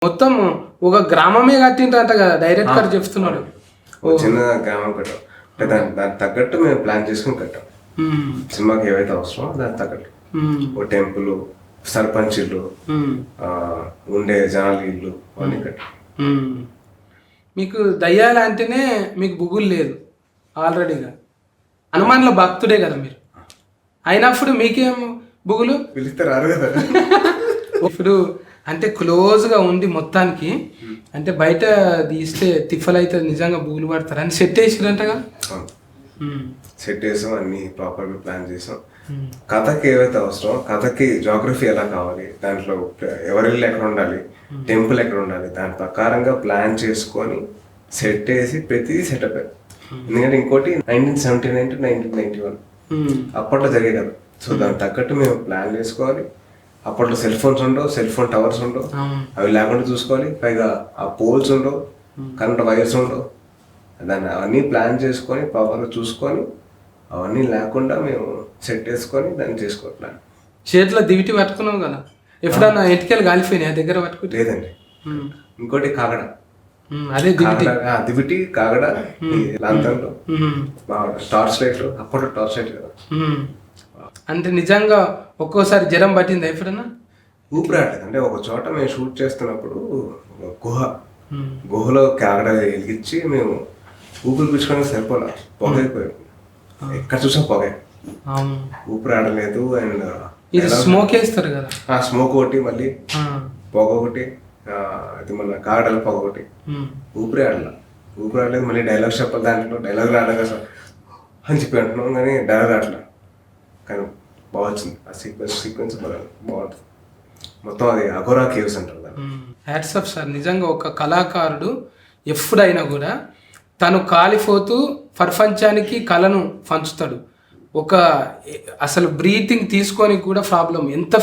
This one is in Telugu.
మొత్తం ఒక గ్రామమే కట్టిండ్రంట కదా, డైరెక్టర్ చెప్తున్నాడు. ఓ చిన్న గ్రామం కట్టాం అంటే దానికి తగ్గట్టు మేము ప్లాన్ చేసుకుని కట్టాం. సినిమాకి ఏవైతే అవసరమో దానికి తగ్గట్టు ఓ టెంపుల్, సర్పంచ్ ఇల్లు, ఉండే జనాల ఇల్లు అన్నీ కట్టాం. మీకు దయ్యాలు అంటేనే మీకు బుగులు లేదు ఆల్రెడీగా. హనుమాన్ల భక్తుడే కదా మీరు, అయినప్పుడు మీకేం బుగులు? పిలిస్తే రారు కదా. ఇప్పుడు అంటే క్లోజ్గా ఉండి మొత్తానికి అంటే బయట తీస్తే తిఫలు అయితే నిజంగా బుగులు పడతారు అని సెట్ వేసిరంటగా. సెట్ వేసాం, అన్ని ప్రాపర్గా ప్లాన్ చేసాం. కథకి ఏవైతే అవసరం, కథకి జోగ్రఫీ ఎలా కావాలి, దాంట్లో ఎవరిల్లు ఎక్కడ ఉండాలి, టెంపుల్ ఎక్కడ ఉండాలి, దాని ప్రకారంగా ప్లాన్ చేసుకొని సెట్ వేసి ప్రతిదీ సెటప్ అయ్యి. ఎందుకంటే ఇంకోటి 1979 to 1991 అప్పట్లో జరిగే కదా. సో దానికి తగ్గట్టు మేము ప్లాన్ చేసుకోవాలి. అప్పట్లో సెల్ ఫోన్స్ ఉండవు, సెల్ ఫోన్ టవర్స్ ఉండవు, అవి లేకుండా చూసుకోవాలి. పైగా ఆ పోల్స్ ఉండవు, కరెంట్ వైర్స్ ఉండవు. దాన్ని అవన్నీ ప్లాన్ చేసుకొని ప్రాపర్గా చూసుకొని అవన్నీ లేకుండా మేము సెట్ వేసుకొని దాన్ని చేసుకోవాలి ప్లాన్. చేతిలో దివిటి పట్టుకున్నావు కదా, ఎప్పుడన్నా ఎటుకెళ్ళి కాలిపోయినాయి దగ్గర పట్టుకుంటే? లేదండి. ఇంకోటి కాగడ, అదే దివిటి కాగడ లాంతర్లో టార్చ్ లైట్, అప్పట్లో టార్చ్ లైట్ కదా. అంటే నిజంగా ఒక్కోసారి జ్వరం పట్టింది ఎప్పుడన్నా? ఊపిరాడలేదు. అంటే ఒక చోట మేము షూట్ చేస్తున్నప్పుడు గుహలో కాగడ వెలిగించి మేము ఊపిరి పీల్చుకోవడానికి సరిపోలే, పొగ అయిపోయాం. ఎక్కడ చూసా పొగ, ఊపిరాడలేదు. అండ్ ఇది స్మోక్ వేస్తారు కదా, స్మోక్ ఒకటి, మళ్ళీ పొగ ఒకటి, అది మళ్ళీ కాగడల పొగ ఒకటి. ఊపిరాడలేదు. మళ్ళీ డైలాగ్ చెప్పాలి, దాంట్లో డైలాగ్ రాడగా సార్ అని చెప్పి అంటున్నాం, కానీ డైలాగ్ రావట్లేదు. కానీ బాగా వచ్చింది ఆ సీక్వెన్స్ బాగుంటుంది. మొత్తం అది అఘోరా కేవ్స్ అంటారు దాన్ని. Hats off sir. నిజంగా ఒక కళాకారుడు ఎప్పుడైనా కూడా తను కాలిపోతూ ప్రపంచానికి కళను పంచుతాడు. అసలు బ్రీతింగ్ తీసుకొని కూడా ప్రాబ్లం ఎంత